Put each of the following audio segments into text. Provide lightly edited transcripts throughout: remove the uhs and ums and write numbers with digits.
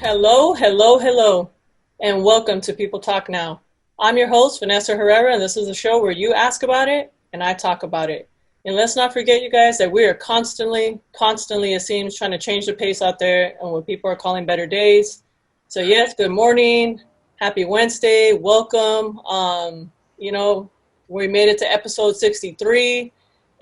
Hello, hello, hello, and welcome to People Talk Now. I'm your host, Vanessa Herrera, and this is a show where you ask about it and I talk about it. And let's not forget, you guys, that we are constantly, it seems, trying to change the pace out there and what people are calling better days. So yes, good morning, happy Wednesday, welcome. We made it to episode 63.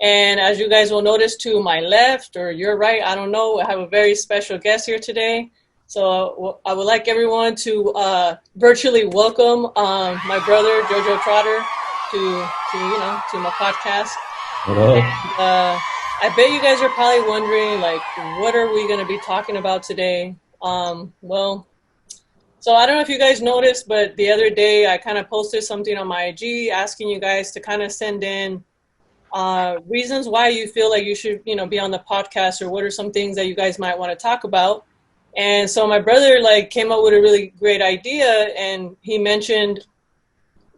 And as you guys will notice to my left or your right, I don't know, I have a very special guest here today. So I would like everyone to virtually welcome my brother Jojo Trotter to my podcast. Hello. And, I bet you guys are probably wondering, like, what are we going to be talking about today? So I don't know if you guys noticed, but the other day I kind of posted something on my IG asking you guys to kind of send in reasons why you feel like you should, be on the podcast, or what are some things that you guys might want to talk about. And so my brother came up with a really great idea, and he mentioned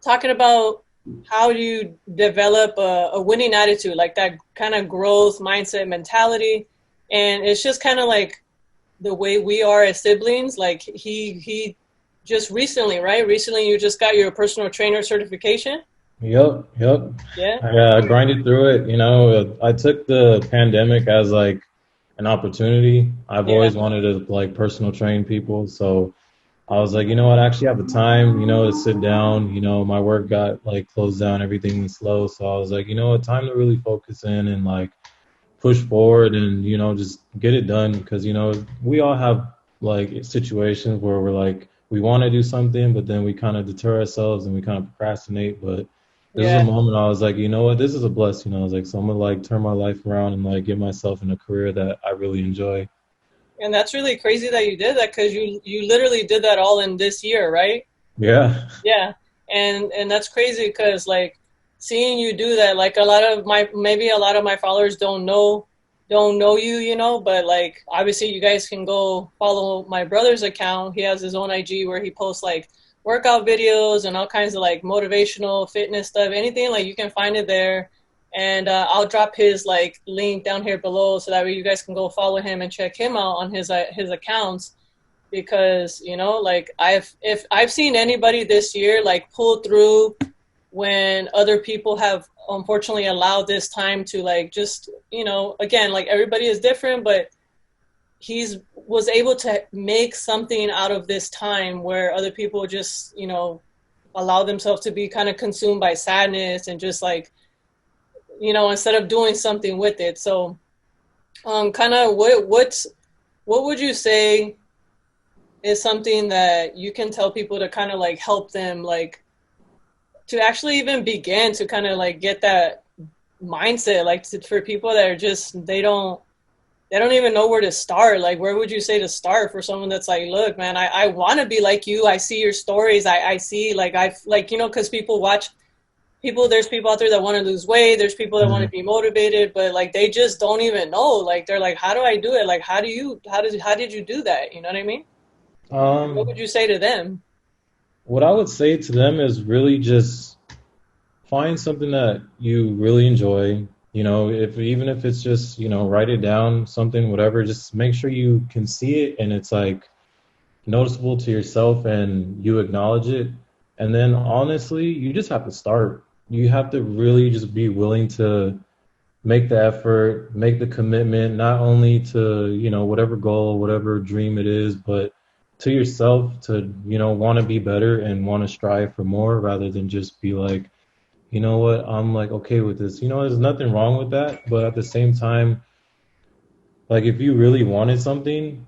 talking about how do you develop a winning attitude, like that kind of growth mindset mentality. And it's just kind of like the way we are as siblings. Like he just recently, right? Recently you just got your personal trainer certification. Yep. Yeah. I grinded through it. I took the pandemic as like an opportunity. I've Yeah. always wanted to like personal train people. So I was like, you know what, I actually have the time, to sit down. My work got like closed down, everything was slow. So I was like, you know what, time to really focus in and like push forward and, just get it done. Because, we all have like situations where we're like, we want to do something, but then we kind of deter ourselves and we kind of procrastinate. But this is a Yeah. moment I was like, you know what, this is a blessing. I was like, so I'm gonna like turn my life around and like get myself in a career that I really enjoy. And that's really crazy that you did that, because you literally did that all in this year, right? Yeah. Yeah. And that's crazy, because seeing you do that, like a lot of my followers don't know you, but like obviously you guys can go follow my brother's account. He has his own IG where he posts like workout videos and all kinds of like motivational fitness stuff. Anything, like, you can find it there. And I'll drop his like link down here below, so that way you guys can go follow him and check him out on his accounts. Because like if I've seen anybody this year like pull through when other people have unfortunately allowed this time to like just again, like, everybody is different, but he's was able to make something out of this time where other people just allow themselves to be kind of consumed by sadness, and just like instead of doing something with it. So kind of what would you say is something that you can tell people to kind of like help them, like, to actually even begin to kind of like get that mindset, like, for people that are just they don't even know where to start. Like, where would you say to start for someone that's like, look, man, I want to be like you. I see your stories. I see, like, because there's people out there that want to lose weight. There's people that want to Mhm. be motivated, but like, they just don't even know. Like, they're like, how do I do it? Like, how did you do that? You know what I mean? What would Um, you say to them? what I would say to them is really just find something that you really enjoy. If even if it's just, write it down, something, whatever, just make sure you can see it and it's like noticeable to yourself and you acknowledge it. And then honestly, you just have to start. You have to really just be willing to make the effort, make the commitment, not only to, whatever goal, whatever dream it is, but to yourself to, want to be better and want to strive for more rather than just be like, you know what, I'm like okay with this. There's nothing wrong with that, but at the same time, like if you really wanted something,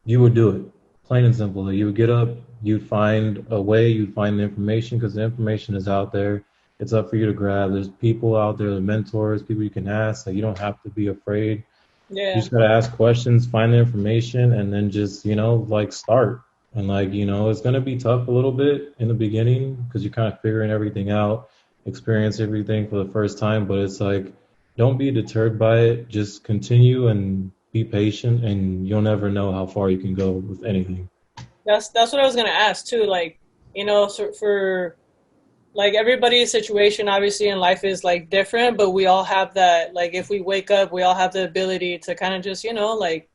you would do it. Plain and simple. You would get up, you'd find a way, you'd find the information because the information is out there. It's up for you to grab. There's people out there, the mentors, people you can ask. Like you don't have to be afraid. You Yeah. just gotta ask questions, find the information, and then just, like start. And like, it's gonna be tough a little bit in the beginning because you're kind of figuring everything out, experience everything for the first time. But it's like, don't be deterred by it. Just continue and be patient, and you'll never know how far you can go with anything. That's what I was gonna ask too. Like, so for like, everybody's situation obviously in life is like different, but we all have that, like, if we wake up, we all have the ability to kind of just like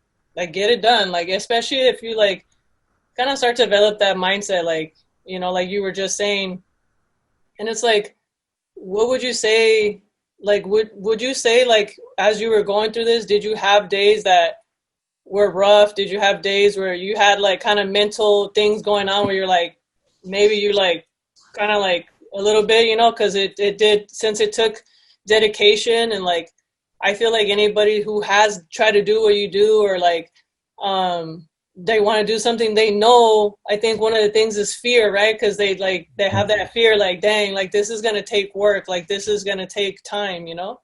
get it done. Like, especially if you like kind of start to develop that mindset, like, you know, like you were just saying. And it's like, what would you say? Like, would you say, like, as you were going through this, did you have days that were rough? Did you have days where you had like kind of mental things going on where you're like, maybe you like kind of like a little bit, you know, because it did, since it took dedication and like, I feel like anybody who has tried to do what you do, or like, they want to do something they know, I think one of the things is fear, right? Because they have that fear, like, dang, like this is gonna take work, like this is gonna take time, you know.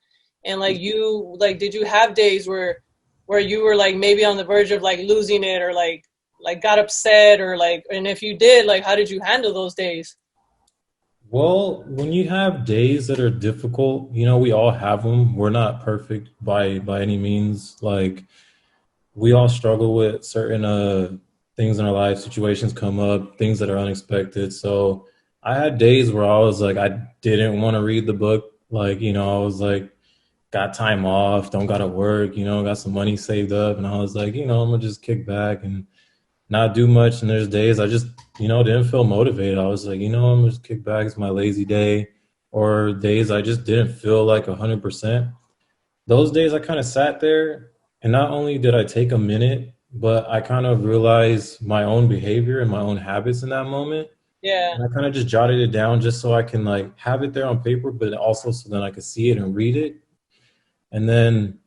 And like, you like, did you have days where you were like maybe on the verge of like losing it, or like got upset, or like, and if you did, like, how did you handle those days? Well, when you have days that are difficult, you know, we all have them. We're not perfect by any means. Like we all struggle with certain things in our life, situations come up, things that are unexpected. So I had days where I was like I didn't want to read the book. Like, you know, I was like got time off, don't gotta work, you know, got some money saved up, and I was like, you know, I'm gonna just kick back and not do much. And there's days I just, you know, didn't feel motivated. I was like, you know, I'm gonna just kick back. It's my lazy day. Or days I just didn't feel like 100%. Those days I kind of sat there, and not only did I take a minute, but I kind of realized my own behavior and my own habits in that moment. Yeah, And I kind of just jotted it down just so I can like have it there on paper, but also so then I could see it and read it. And then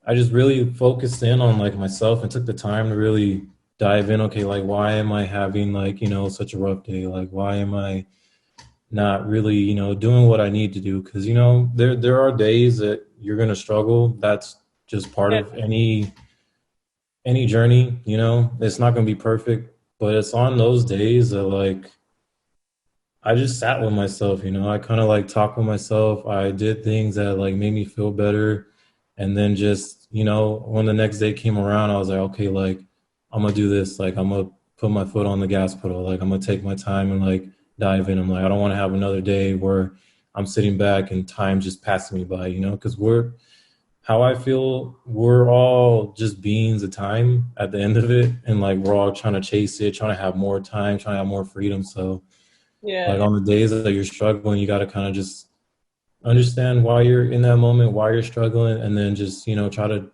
I just really focused in on like myself and took the time to really dive in. Okay, like why am I having like, you know, such a rough day? Like why am I not really, you know, doing what I need to do? Because, you know, there are days that you're gonna struggle. That's just part yeah, of any journey, you know. It's not gonna be perfect, but it's on those days that like I just sat with myself, you know. I kind of like talked with myself. I did things that like made me feel better. And then just, you know, when the next day came around, I was like, okay, like I'm gonna do this. Like I'm gonna put my foot on the gas pedal. Like I'm gonna take my time and like dive in. I'm like, I don't want to have another day where I'm sitting back and time just passing me by, you know, because how I feel, we're all just beings of time at the end of it. And like we're all trying to chase it, trying to have more time, trying to have more freedom. So yeah, like on the days that you're struggling, you got to kind of just understand why you're in that moment, why you're struggling, and then just, you know, try to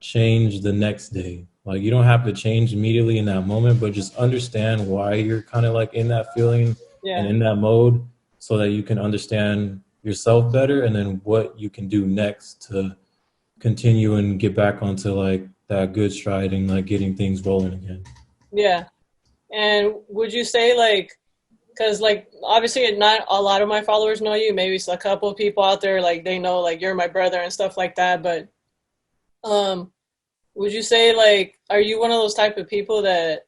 change the next day. Like you don't have to change immediately in that moment, but just understand why you're kind of like in that feeling and yeah, in that mode so that you can understand yourself better and then what you can do next to continue and get back onto like that good stride and like getting things rolling again. yeah. And would you say like, because like obviously not a lot of my followers know you, maybe it's a couple of people out there like they know like you're my brother and stuff like that, but um would you say like, are you one of those type of people that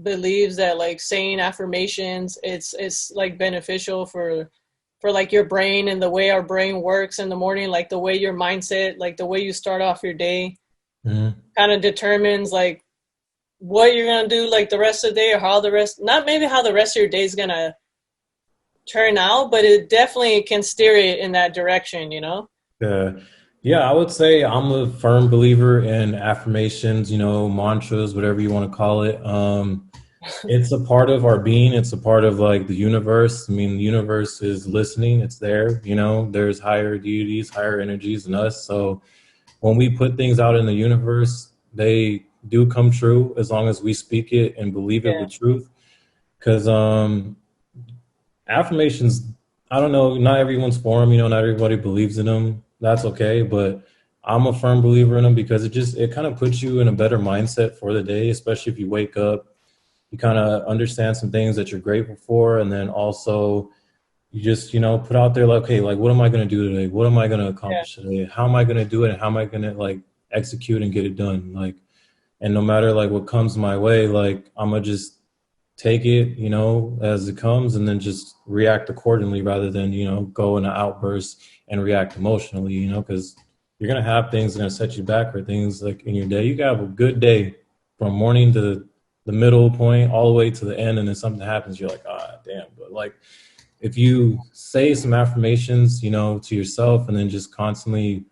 believes that like saying affirmations, it's like beneficial for like your brain and the way our brain works in the morning, like the way your mindset, like the way you start off your day Mhm. kind of determines like what you're gonna do like the rest of the day, or how the rest, not maybe how the rest of your day is gonna turn out, but it definitely can steer it in that direction, you know? Yeah. Yeah, I would say I'm a firm believer in affirmations, you know, mantras, whatever you want to call it. It's a part of our being. It's a part of like the universe. I mean, the universe is listening. It's there, you know, there's higher deities, higher energies than us. So when we put things out in the universe, they do come true as long as we speak it and believe it Yeah, with truth. Because affirmations, I don't know, not everyone's for them, you know, not everybody believes in them. That's okay, but I'm a firm believer in them because it kind of puts you in a better mindset for the day, especially if you wake up, you kind of understand some things that you're grateful for, and then also you just, you know, put out there like, okay, like what am I going to do today? What am I going to yeah, accomplish today? How am I going to do it? And how am I going to like execute and get it done? Like, and no matter like what comes my way, like I'm gonna just take it, you know, as it comes and then just react accordingly rather than, you know, go in an outburst and react emotionally, you know, because you're going to have things that are going to set you back or things like in your day. You can have a good day from morning to the middle point all the way to the end. And then something happens. You're like, ah, damn. But like, if you say some affirmations, you know, to yourself and then just constantly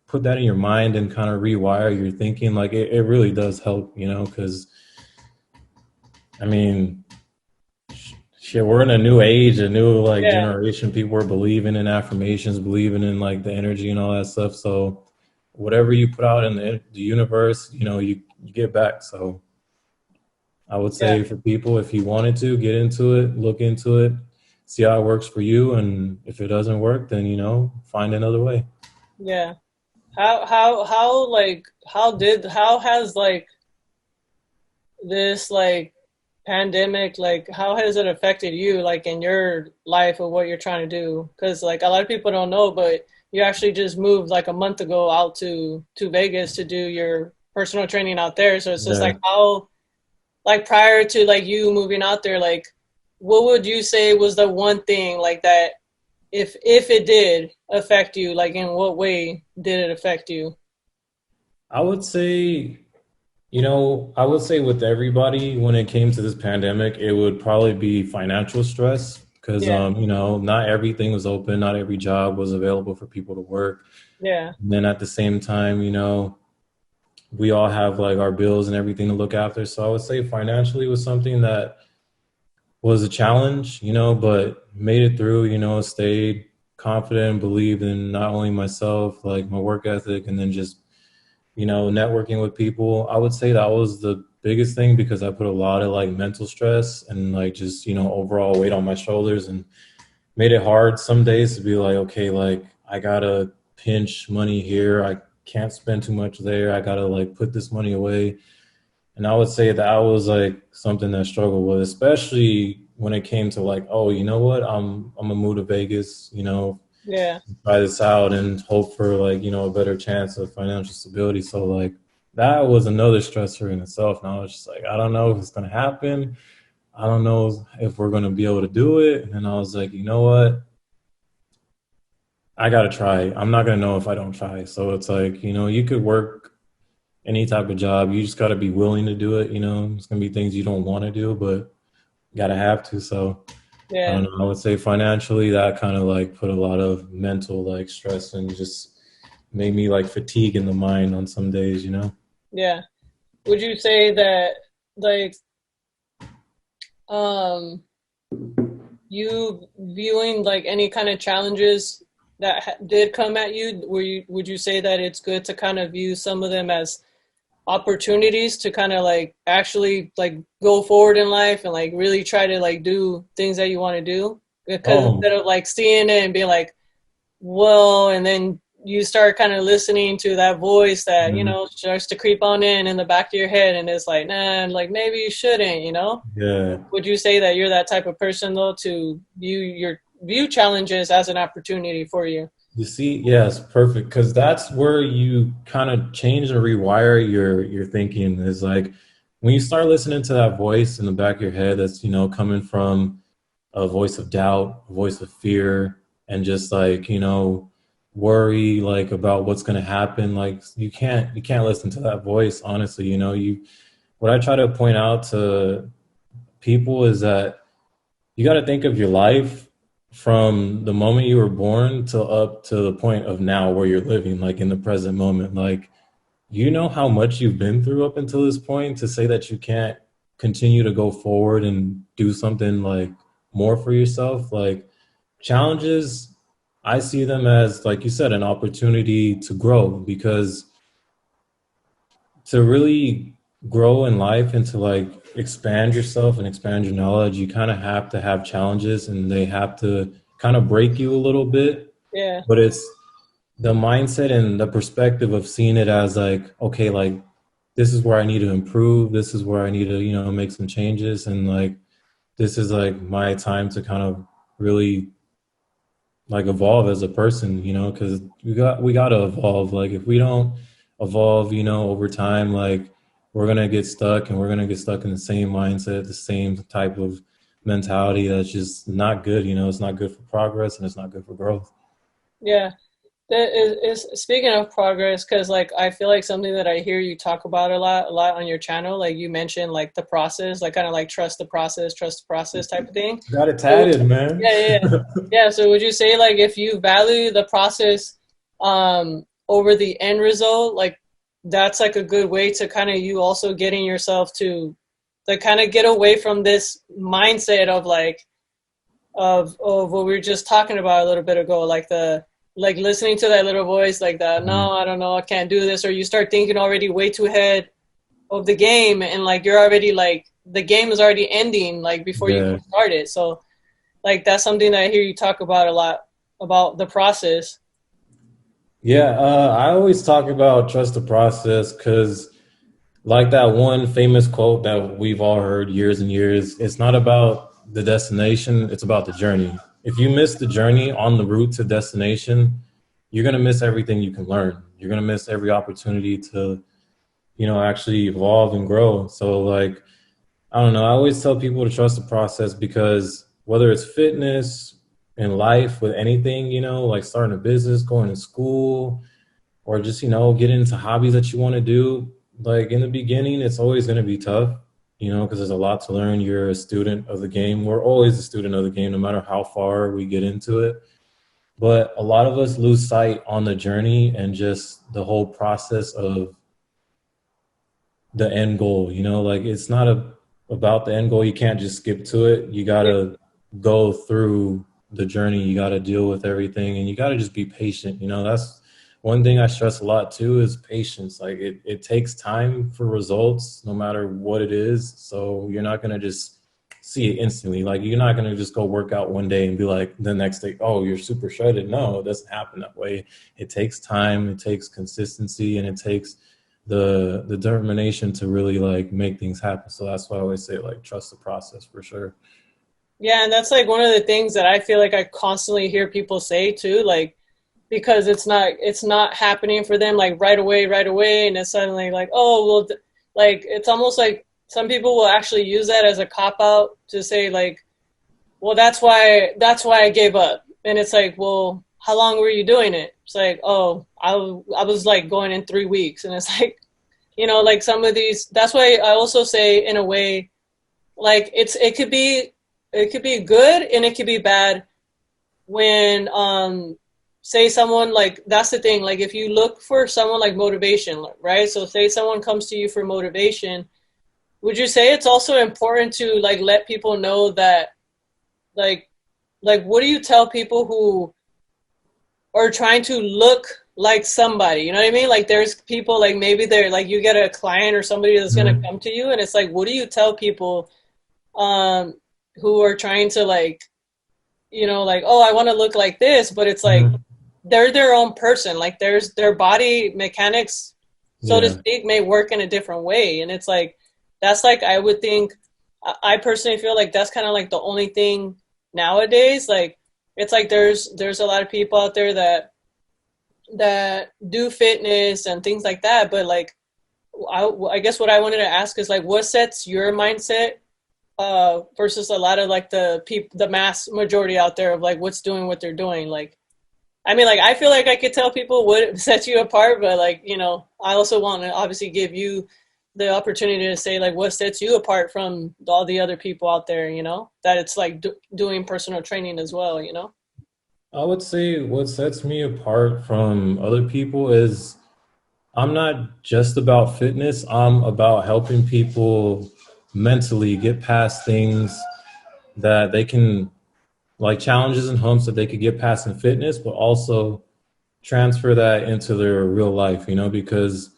put that in your mind and kind of rewire your thinking, like it really does help, you know, because I mean, shit, we're in a new age, a new like Yeah, generation. People are believing in affirmations, believing in like the energy and all that stuff. So whatever you put out in the universe, you get back. So I would yeah, say for people, if you wanted to get into it, look into it, see how it works for you, and if it doesn't work, then find another way. yeah. How like how has like this like pandemic, like how has it affected you like in your life of what you're trying to do? Because like a lot of people don't know, but you actually just moved like a month ago out to Vegas to do your personal training out there. So it's just like Yeah. how, like prior to like you moving out there, like what would you say was the one thing like that, if it did affect you, like in what way did it affect you? I would say, I would say with everybody when it came to this pandemic, it would probably be financial stress because, Yeah, not everything was open, not every job was available for people to work. yeah, And then at the same time, we all have like our bills and everything to look after. So I would say financially was something that was a challenge, but made it through, stayed confident and believed in not only myself, like my work ethic, and then just, networking with people. I would say that was the biggest thing because I put a lot of like mental stress and like just, overall weight on my shoulders and made it hard some days to be like, okay, like I gotta pinch money here. I can't spend too much there. I gotta like put this money away. And I would say that was like something that I struggled with, especially when it came to like, oh, you know what? I'm gonna move to Vegas, yeah, try this out and hope for like, a better chance of financial stability. So like that was another stressor in itself. And I was just like, I don't know if it's gonna happen. I don't know if we're gonna be able to do it. And I was like, you know what? I gotta try. I'm not gonna know if I don't try. So it's like, you could work any type of job. You just gotta be willing to do it. It's gonna be things you don't want to do, but you gotta have to. So I yeah, don't know. I would say financially that kind of like put a lot of mental like stress and just made me like fatigue in the mind on some days. yeah. Would you say that like um you viewing like any kind of challenges that did come at you, would you say that it's good to kind of view some of them as opportunities to kind of like actually like go forward in life and like really try to like do things that you want to do, because instead Oh, of like seeing it and being like, well, and then you start kind of listening to that voice that mhm. starts to creep on in the back of your head, and it's like, nah, like maybe you shouldn't. Yeah. Would you say that you're that type of person though, to view challenges as an opportunity for you? You see, yes, perfect. Because that's where you kind of change and rewire your thinking. Is like when you start listening to that voice in the back of your head that's coming from a voice of doubt, a voice of fear, and just like worry like about what's going to happen. Like you can't listen to that voice. Honestly, what I try to point out to people is that you got to think of your life from the moment you were born to up to the point of now where you're living, like in the present moment. Like, you know how much you've been through up until this point to say that you can't continue to go forward and do something like more for yourself. Like, challenges, I see them as, like you said, an opportunity to grow because to really grow in life and to like expand yourself and expand your knowledge, you kind of have to have challenges and they have to kind of break you a little bit. Yeah, But it's the mindset and the perspective of seeing it as like, okay, like this is where I need to improve. This is where I need to, make some changes. And like, this is like my time to kind of really like evolve as a person, because we got to evolve. Like if we don't evolve, over time, like we're gonna get stuck and we're gonna get stuck in the same mindset, the same type of mentality that's just not good. It's not good for progress and it's not good for growth. yeah. That is speaking of progress, because like I feel like something that I hear you talk about a lot on your channel, like you mentioned like the process, like kind of like trust the process type of thing. Got it So tatted, man. yeah, yeah, yeah. So would you say like if you value the process over the end result, like that's like a good way to kind of you also getting yourself to to kind of get away from this mindset of like of what we were just talking about a little bit ago, like the like listening to that little voice like that, Mhm. no, I don't know, I can't do this, or you start thinking already way too ahead of the game, and like you're already like the game is already ending like before you Yeah. even started. So like that's something that I hear you talk about a lot about the process. Yeah, I always talk about trust the process because, like that one famous quote that we've all heard years and years, it's not about the destination, it's about the journey. If you miss the journey on the route to destination, you're going to miss everything you can learn. You're going to miss every opportunity to, actually evolve and grow. So, like, I don't know. I always tell people to trust the process because whether it's fitness in life with anything, like starting a business, going to school, or just, get into hobbies that you want to do, like in the beginning, it's always going to be tough, because there's a lot to learn. You're a student of the game. We're always a student of the game, no matter how far we get into it. But a lot of us lose sight on the journey and just the whole process of the end goal. Like it's not about the end goal. You can't just skip to it. You got Yeah, to go through the journey. You got to deal with everything, and you got to just be patient. That's one thing I stress a lot too is patience. Like it takes time for results, no matter what it is. So you're not going to just see it instantly. Like you're not going to just go work out one day and be like the next day, oh, you're super shredded. No, it doesn't happen that way. It takes time, it takes consistency, and it takes the determination to really like make things happen. So that's why I always say like trust the process for sure. yeah, and that's like one of the things that I feel like I constantly hear people say too, like because it's not happening for them like right away, and it's suddenly like, oh well, like it's almost like some people will actually use that as a cop out to say like, well, that's why I gave up, and it's like, well, how long were you doing it? It's like, oh, I was like going in 3 weeks, and it's like, like some of these. That's why I also say in a way, like it could be good and it could be bad when say someone like that's the thing, like if you look for someone like motivation, right? So say someone comes to you for motivation, would you say it's also important to like let people know that like what do you tell people who are trying to look like somebody, you know what I mean? Like there's people like maybe they're like you get a client or somebody that's going to Mm-hmm. come to you, and it's like what do you tell people um who are trying to like like, oh, I want to look like this, but it's like Mm-hmm. they're their own person. Like their body mechanics, so to Yeah. speak, may work in a different way. And it's like, that's like, I would think, I personally feel like that's kind of like the only thing nowadays. Like, it's like there's a lot of people out there that do fitness and things like that. But like, I guess what I wanted to ask is like, what sets your mindset versus a lot of like the mass majority out there of like what's doing what they're doing. Like, I mean, like I feel like I could tell people what sets you apart, but like I also want to obviously give you the opportunity to say like what sets you apart from all the other people out there. That it's like doing personal training as well. I would say what sets me apart from other people is I'm not just about fitness. I'm about helping people mentally get past things that they can, like challenges and humps that they could get past in fitness, but also transfer that into their real life, because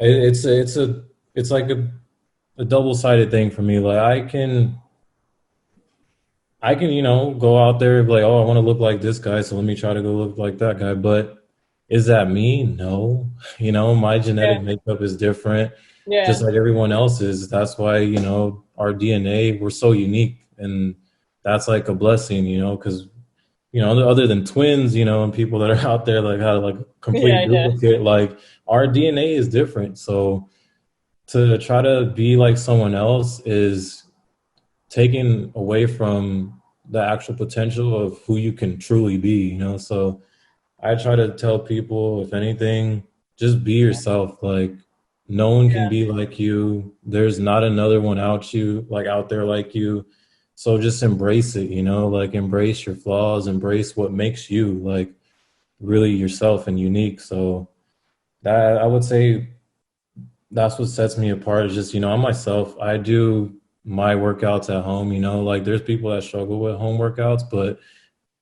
it's like a double-sided thing for me. Like I can, go out there and be like, oh, I want to look like this guy, so let me try to go look like that guy. But is that me? No. My Yeah, genetic makeup is different, just yeah, like everyone else's. That's why, our DNA, we're so unique. And that's like a blessing, because, other than twins, and people that are out there like how to like complete yeah, yeah, duplicate, like our DNA is different. So to try to be like someone else is taken away from the actual potential of who you can truly be, So I try to tell people, if anything, just be yourself. Like no one can yeah, be like you. There's not another one out there like you. So just embrace it, like embrace your flaws, embrace what makes you like really yourself and unique. So that I would say that's what sets me apart is just, I'm myself. I do my workouts at home, like there's people that struggle with home workouts, but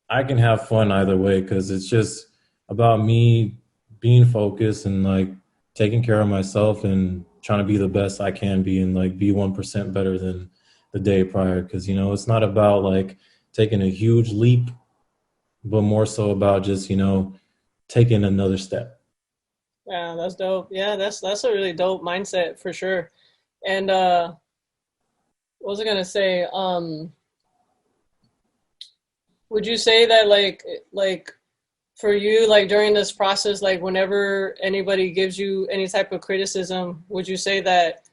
I can have fun either way because it's just about me being focused and like taking care of myself and trying to be the best I can be and like be 1% better than the day prior. Because, it's not about like taking a huge leap, but more so about just, taking another step. Yeah, that's dope. Yeah, that's a really dope mindset for sure. And what was I gonna say? Would you say that like for you, like during this process, like whenever anybody gives you any type of criticism, would you say that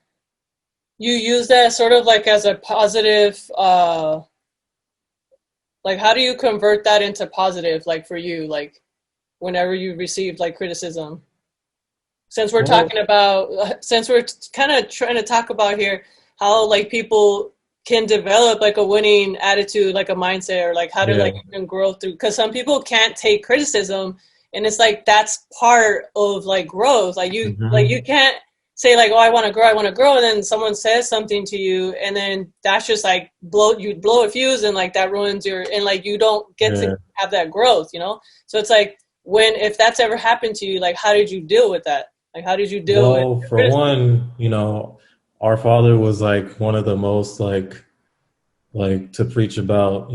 you use that sort of like as a positive, like how do you convert that into positive, like for you, like whenever you receive like criticism? Since we're Well, talking about, since we're kind of trying to talk about here how like people can develop like a winning attitude, like a mindset, or like how to yeah. like even grow through, because some people can't take criticism, and it's like that's part of like growth. Like you Hmm. can't say like, oh, I want to grow, and then someone says something to you, and then that's just like blow a fuse, and like that ruins your, and like you don't get to Yeah. have that growth, you know. So it's like, when, if that's ever happened to you, like how did you deal with that? Like, how did you deal with Well, for criticism? one, our father was like one of the most like to preach about,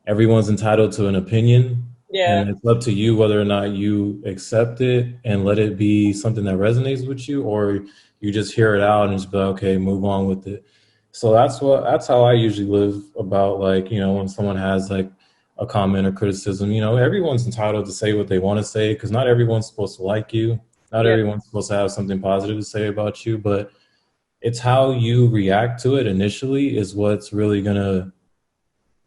everyone's entitled to an opinion, Yeah, and it's up to you whether or not you accept it and let it be something that resonates with you, or you just hear it out and just be like, okay, move on with it. So that's how I usually live about like, when someone has like a comment or criticism, everyone's entitled to say what they want to say because not everyone's supposed to like you. Not yeah, everyone's supposed to have something positive to say about you, but it's how you react to it initially is what's really gonna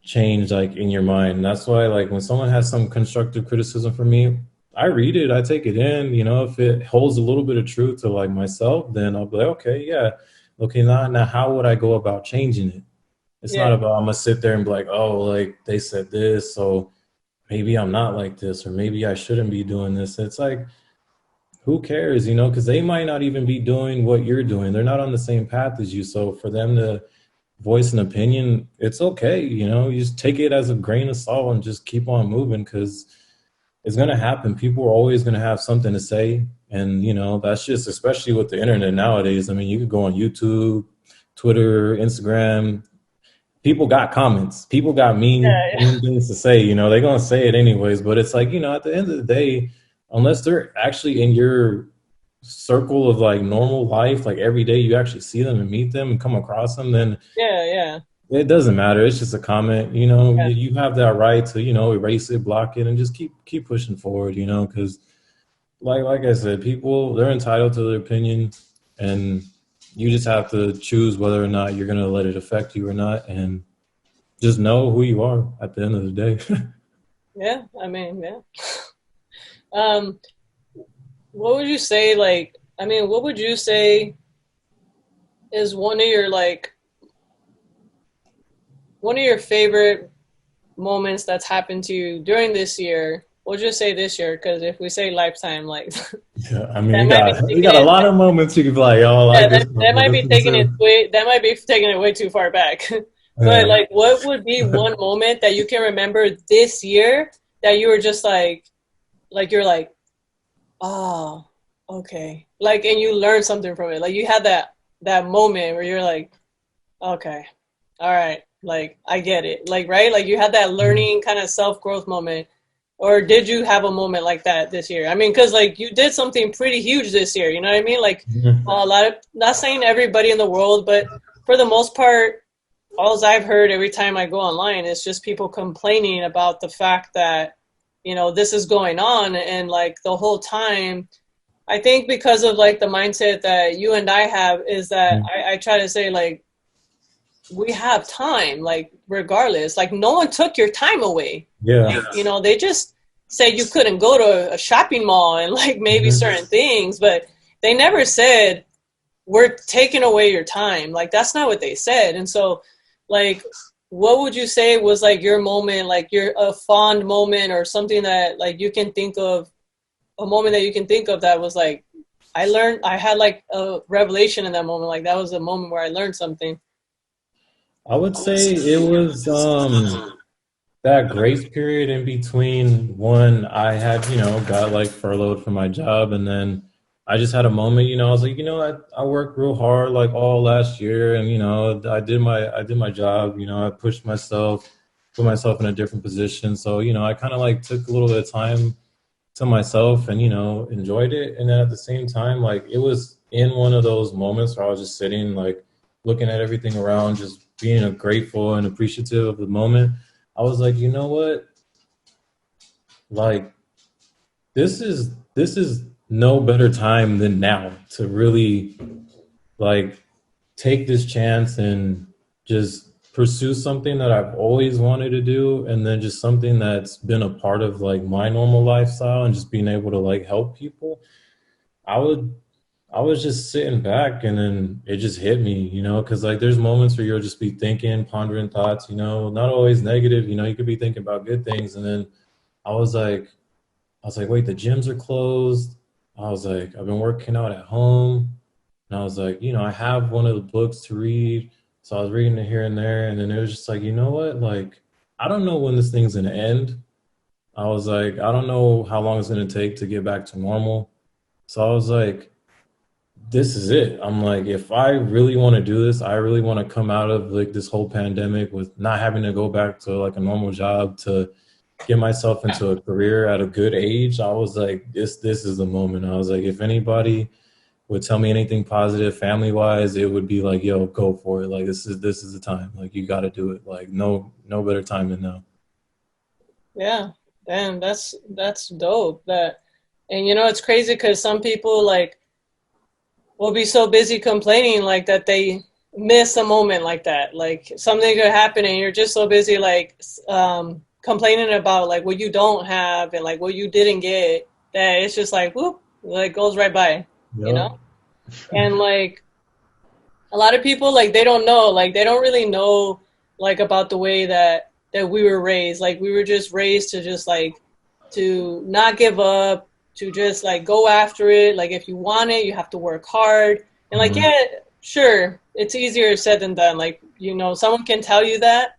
change like in your mind. And that's why like when someone has some constructive criticism for me, I read it, I take it in, if it holds a little bit of truth to like myself, then I'll be like, okay, yeah. Okay, now how would I go about changing it? It's yeah, not about I'm gonna sit there and be like, oh, like they said this, so maybe I'm not like this, or maybe I shouldn't be doing this. It's like, who cares, because they might not even be doing what you're doing. They're not on the same path as you. So for them to voice an opinion, it's okay. You just take it as a grain of salt and just keep on moving because it's going to happen. People are always going to have something to say. And, that's just, especially with the internet nowadays. I mean, you could go on YouTube, Twitter, Instagram. People got comments. People got yeah, mean things to say. They're going to say it anyways. But it's like, at the end of the day, unless they're actually in your circle of like normal life, like every day you actually see them and meet them and come across them, then yeah, yeah, it doesn't matter. It's just a comment. yeah, You have that right to, erase it, block it, and just keep pushing forward. Because like I said, people they're entitled to their opinion, and you just have to choose whether or not you're gonna let it affect you or not, and just know who you are at the end of the day. yeah. I mean, yeah. Um, what would you say? Like, I mean, what would you say is one of your favorite moments that's happened to you during this year? We'll just say this year, because if we say lifetime, like Yeah, I mean, that we might be got we taking got a it. lot of moments you could be like, oh, I Yeah, like this one, that but might this be one taking it too. way. That might be taking it way too far back. But Yeah. like, what would be one moment that you can remember this year that you were just like you're like, oh, okay, like, and you learned something from it. Like you had that moment where you're like, okay, all right, like I get it. Like, right, like you had that learning kind of self growth moment. Or did you have a moment like that this year? I mean, because like you did something pretty huge this year. You know what I mean? Like Mhm. a lot of, not saying everybody in the world, but for the most part, all I've heard every time I go online is just people complaining about the fact that, this is going on. And like the whole time, I think because of like the mindset that you and I have is that I try to say like, we have time, like regardless, like no one took your time away. Yeah. Like, they just said you couldn't go to a shopping mall and like maybe Mhm. certain things, but they never said we're taking away your time. Like that's not what they said. And so like, what would you say was like your moment, like your a fond moment or something that like you can think of, a moment that you can think of that was like I learned, I had like a revelation in that moment. Like that was a moment where I learned something. I would say it was that grace period in between when I had, got like furloughed from my job, and then I just had a moment, I was like, I worked real hard like all last year, and I did my job, I pushed myself, put myself in a different position. So, I kind of like took a little bit of time to myself and, enjoyed it. And then at the same time, like it was in one of those moments where I was just sitting, like looking at everything around, just being grateful and appreciative of the moment. I was like, you know what? Like this is no better time than now to really like take this chance and just pursue something that I've always wanted to do, and then just something that's been a part of like my normal lifestyle, and just being able to like help people. I would I was just sitting back, and then it just hit me, because like there's moments where you'll just be thinking, pondering thoughts, not always negative, you could be thinking about good things. And then I was like, wait, the gyms are closed. I was like, I've been working out at home. And I was like, I have one of the books to read. So I was reading it here and there. And then it was just like, you know what? Like, I don't know when this thing's going to end. I was like, I don't know how long it's going to take to get back to normal. So I was like, this is it. I'm like, if I really want to do this, I really want to come out of like this whole pandemic with not having to go back to like a normal job, to get myself into a career at a good age. I was like, this is the moment. I was like, if anybody would tell me anything positive family wise, it would be like, yo, go for it. Like this is the time. Like you got to do it. Like no better time than now. Yeah, damn, that's dope. That, and it's crazy because some people like will be so busy complaining like that they miss a moment like that. Like something could happen and you're just so busy like complaining about like what you don't have and like what you didn't get, that it's just like whoop, like goes right by, you know? Yep. And like a lot of people like they don't know, like they don't really know like about the way that we were raised. Like we were just raised to just like to not give up, to just like go after it. Like if you want it, you have to work hard. And like Mhm. yeah, sure, it's easier said than done. Like someone can tell you that,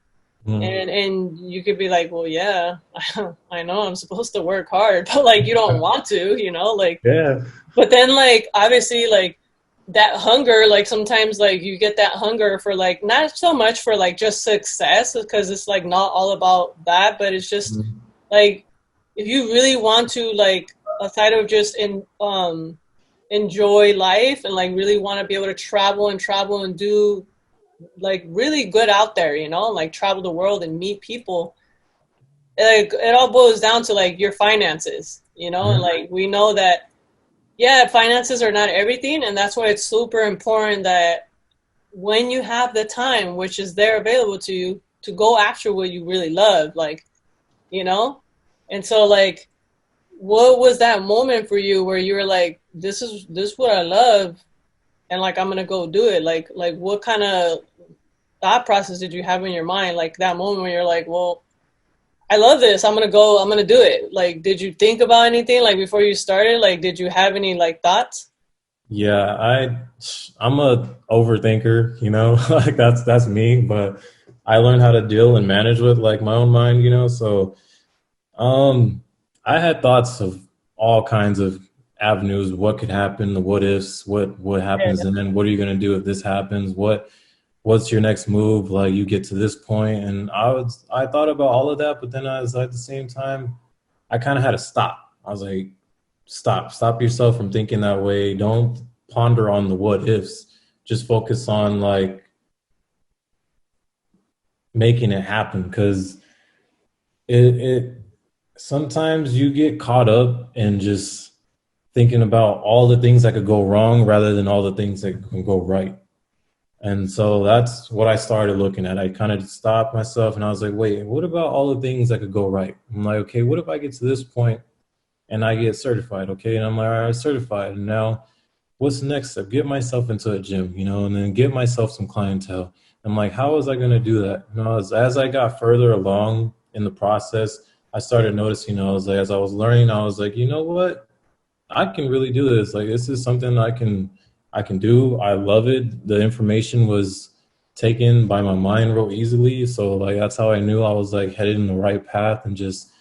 Mhm. and you could be like, well, yeah, I know I'm supposed to work hard, but like you don't want to, like. Yeah. But then like obviously like that hunger, like sometimes like you get that hunger for like not so much for like just success, because it's like not all about that, but it's just Mhm. like if you really want to like aside of just enjoy life and like really want to be able to travel and do like really good out there, like travel the world and meet people. Like it all boils down to like your finances, and Mhm. like we know that yeah, finances are not everything, and that's why it's super important that when you have the time, which is there available to you, to go after what you really love, like, you know? And so like what was that moment for you where you were like, this is what I love, and like I'm gonna go do it? Like what kind of thought process did you have in your mind? Like that moment where you're like, well, I love this. I'm gonna do it. Like, did you think about anything like before you started? Like, did you have any like thoughts? Yeah, I'm a overthinker, like that's me, but I learned how to deal and manage with like my own mind, so um I had thoughts of all kinds of avenues, what could happen, the what ifs, what happens, Yeah. and then what are you going to do if this happens? What's your next move? Like you get to this point, and I thought about all of that, but then I was at the same time I kind of had to stop. I was like, stop yourself from thinking that way. Don't ponder on the what ifs. Just focus on like making it happen, because it sometimes you get caught up in just thinking about all the things that could go wrong rather than all the things that can go right. And so that's what I started looking at. I kind of stopped myself and I was like, wait, what about all the things that could go right? I'm like, okay, what if I get to this point and I get certified? Okay. And I'm like, all right, certified. And now what's the next step? Get myself into a gym, and then get myself some clientele. I'm like, how was I going to do that? As I got further along in the process, I started noticing, I was like, as I was learning, I was like, you know what? I can really do this. Like this is something I can do. I love it. The information was taken by my mind real easily. So like that's how I knew I was like headed in the right path and just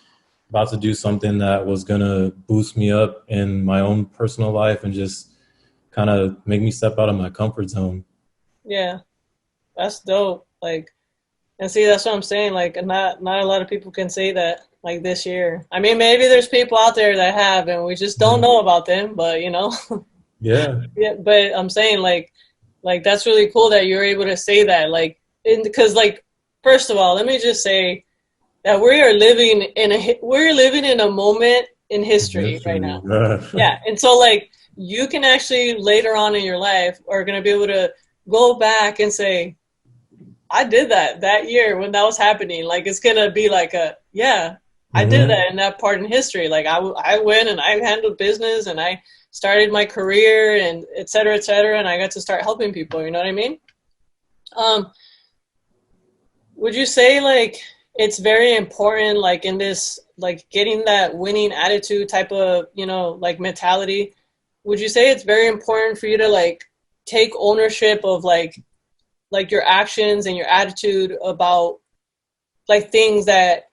about to do something that was gonna boost me up in my own personal life and just kind of make me step out of my comfort zone. Yeah, that's dope. Like, and see, that's what I'm saying. Like, not a lot of people can say that. Like this year, I mean, maybe there's people out there that have, and we just don't Mhm. know about them. But you know, Yeah. yeah. But I'm saying like that's really cool that you're able to say that. Like, because like, first of all, let me just say that we're living in a moment in history right History. now. Yeah, and so like you can actually later on in your life are going to be able to go back and say, I did that year when that was happening. Like it's going to be like a, yeah, I did Hmm. that in that part in history. Like I went and I handled business and I started my career and et cetera, et cetera. And I got to start helping people. You know what I mean? Um, would you say like it's very important, like in this, like getting that winning attitude type of, like mentality? Would you say it's very important for you to like take ownership of like your actions and your attitude about like things that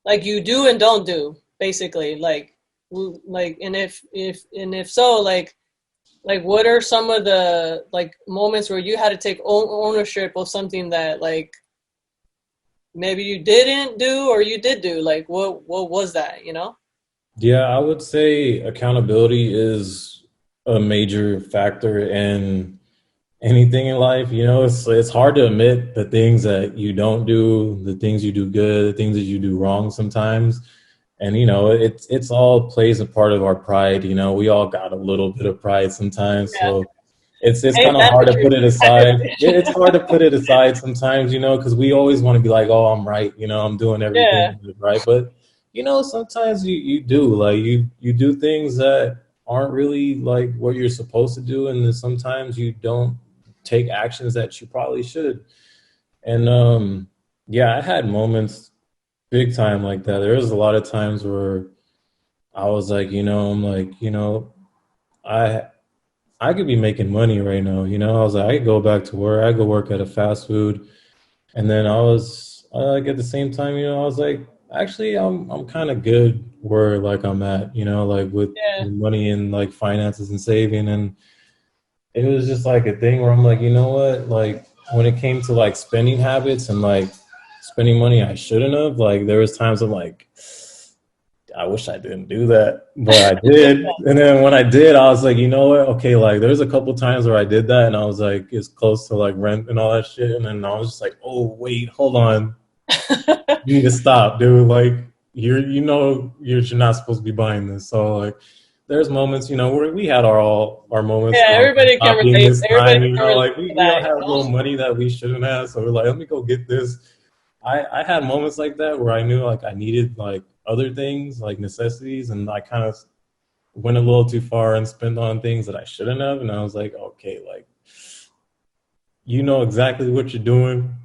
like you do and don't do, basically, like, and if so, like what are some of the like moments where you had to take ownership of something that like maybe you didn't do or you did do? Like what was that? Yeah, I would say accountability is a major factor in anything in life. You know, it's hard to admit the things that you don't do, the things you do good, the things that you do wrong sometimes. And you know, it's all plays a part of our pride. You know, we all got a little bit of pride sometimes. Yeah, So it's I hate kind of that hard that to you put it had to aside. admit. It's hard to put it aside sometimes, you know, because we always want to be like, oh, I'm right, you know, I'm doing Yeah, everything right. But you know, sometimes you do like you do things that aren't really like what you're supposed to do, and then sometimes you don't take actions that you probably should. And yeah, I had moments big time like that. There was a lot of times where I was like, you know, I'm like, you know, I I could be making money right now. You know, I was like, I could go back to work. I could work at a fast food, and then I was like, at the same time, you know, I was like, actually, I'm kind of good where like I'm at. You know, like yeah. with money and like finances and saving, and it was just like a thing where I'm like, you know what, like when it came to like spending habits and like spending money I shouldn't have, like there was times I'm like, I wish I didn't do that, but I did. And then when I did, I was like, you know what? Okay, like there's a couple times where I did that and I was like, it's close to like rent and all that shit. And then I was just like, oh, wait, hold on. You need to stop, dude. Like you know you're not supposed to be buying this. So like there's moments, you know, where we had our moments Yeah, of everybody can shopping relate. this Everybody time, you can know, relate like to we all that, had a little money that we shouldn't have. So we're like, let me go get this. I had moments like that where I knew like I needed like other things, like necessities, and I kind of went a little too far and spent on things that I shouldn't have. And I was like, okay, like you know exactly what you're doing,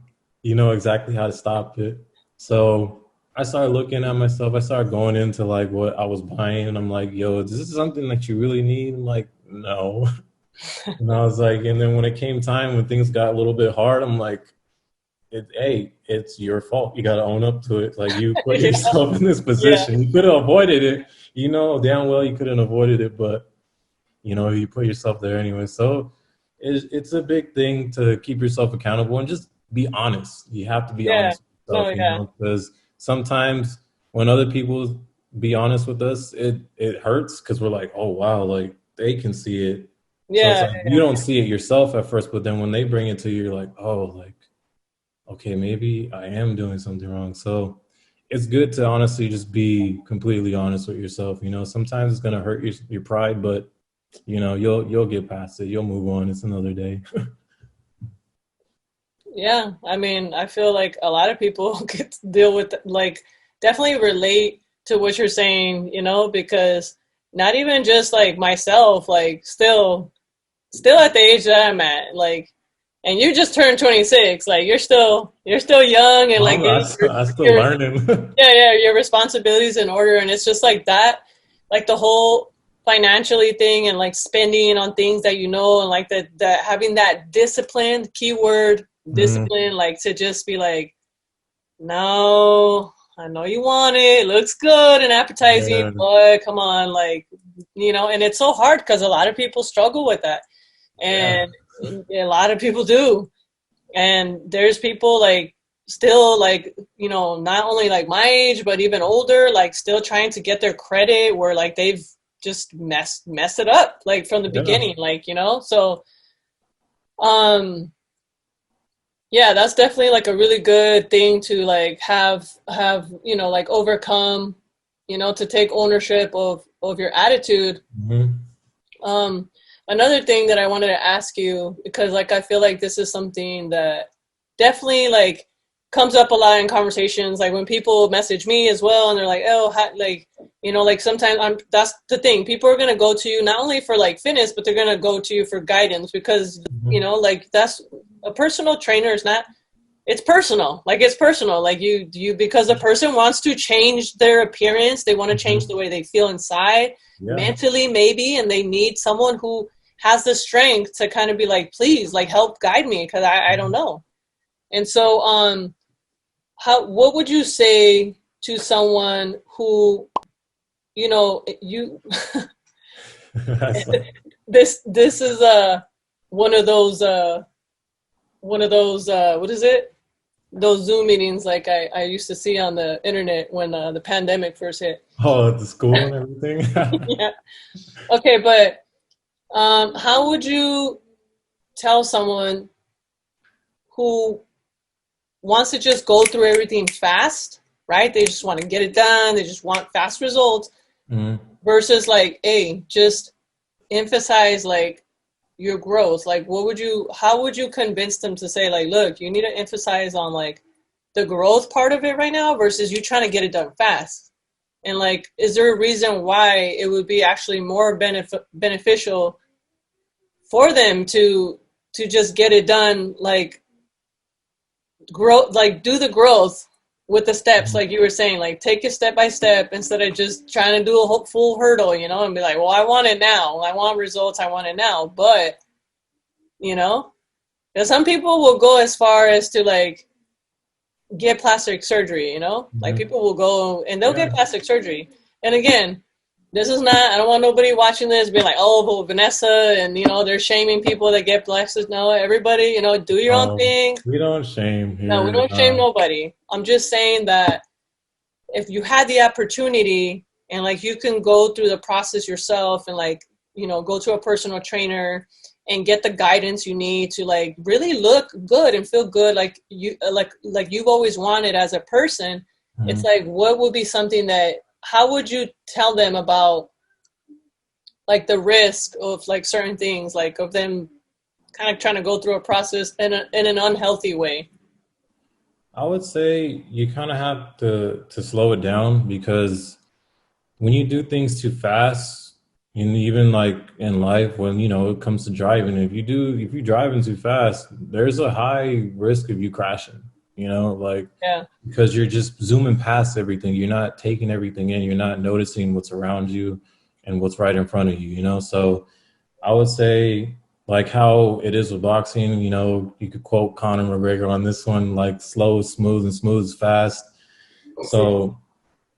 you know exactly how to stop it. So I started looking at myself. I started going into like what I was buying, and I'm like, yo, is this something that you really need? I'm like, no. And I was like, and then when it came time when things got a little bit hard, I'm like, hey, it's your fault. You got to own up to it. Like you put yeah, yourself in this yeah, position. You could have avoided it. You know damn well you couldn't avoided it, but you know you put yourself there anyway. So it's a big thing to keep yourself accountable and just be honest. You have to be yeah. honest with No, yourself, you yeah, know, because sometimes when other people be honest with us, it hurts because we're like, oh wow, like they can see it. So it's yeah, like you don't see it yourself at first, but then when they bring it to you, you're like, oh, like okay, maybe I am doing something wrong. So it's good to honestly just be completely honest with yourself. You know, sometimes it's gonna hurt your pride, but you know, you'll get past it. You'll move on. It's another day. yeah. I mean, I feel like a lot of people get to deal with like definitely relate to what you're saying, because not even just like myself, like still at the age that I'm at, like, and you just turned 26, like you're still young and like getting I still your learning. yeah, yeah, your responsibilities in order, and it's just like that, like the whole. financially thing and like spending on things that you know, and like that having that discipline, keyword Mm, discipline, like to just be like, no, I know you want it. It looks good and appetizing, yeah, but come on, like, and it's so hard because a lot of people struggle with that. yeah, And a lot of people do. And there's people like still like, not only like my age, but even older, like still trying to get their credit where like they've just mess it up like from the yeah. beginning, like, so um yeah, that's definitely like a really good thing to like have like overcome, to take ownership of your attitude. Hmm. um Another thing that I wanted to ask you, because like I feel like this is something that definitely like comes up a lot in conversations, like when people message me as well and they're like, oh, like, like sometimes that's the thing, people are going to go to you not only for like fitness, but they're going to go to you for guidance because Hmm. like that's a personal trainer is not, it's personal, like it's personal, like you because a person wants to change their appearance, they want to change the Hmm. way they feel inside, Yeah. mentally maybe, and they need someone who has the strength to kind of be like, please, like, help guide me because I don't know. And so how what would you say to someone who, you That's like, this is one of those what is it, those Zoom meetings like I used to see on the internet when the pandemic first hit. oh, the school and everything. Yeah. Okay, but how would you tell someone who wants to just go through everything fast, right? They just want to get it done. They just want fast results Mm. versus like, hey, just emphasize like your growth. Like, how would you convince them to say like, look, you need to emphasize on like the growth part of it right now versus you trying to get it done fast? And like, is there a reason why it would be actually more beneficial for them to just get it done, like grow, like do the growth with the steps, like you were saying, like take it step by step instead of just trying to do a whole full hurdle, and be like, well, I want it now, I want results, I want it now. But you know and some people will go as far as to like get plastic surgery, like Mhm. people will go and they'll get Yeah. plastic surgery. And again, this is not, I don't want nobody watching this being like, oh, but Vanessa, and they're shaming people that get plastic. No, everybody, do your own thing. We don't shame No, we here. don't shame nobody. I'm just saying that if you had the opportunity and like you can go through the process yourself and like, go to a personal trainer and get the guidance you need to like really look good and feel good, like you like you've always wanted as a person. It's Mhm. like, what would be something that, how would you tell them about like the risk of like certain things, like of them kind of trying to go through a process in an unhealthy way? I would say you kind of have to slow it down because when you do things too fast, and even like in life, when it comes to driving, if you driving too fast, there's a high risk of you crashing. Like Yeah. because you're just zooming past everything, you're not taking everything in, you're not noticing what's around you and what's right in front of you. So I would say, like how it is with boxing, you could quote Conor McGregor on this one, like slow is smooth and smooth is fast. So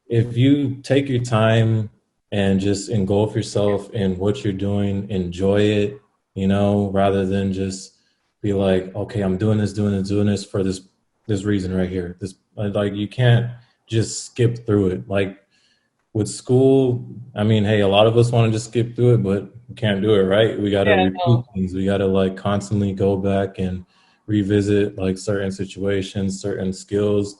if you take your time and just engulf yourself in what you're doing, enjoy it, rather than just be like, okay, I'm doing this for this reason right here. This, like, you can't just skip through it. Like with school, I mean, hey, a lot of us want to just skip through it, but we can't do it, right? We got to Yeah, repeat no. things. We got to like constantly go back and revisit like certain situations, certain skills.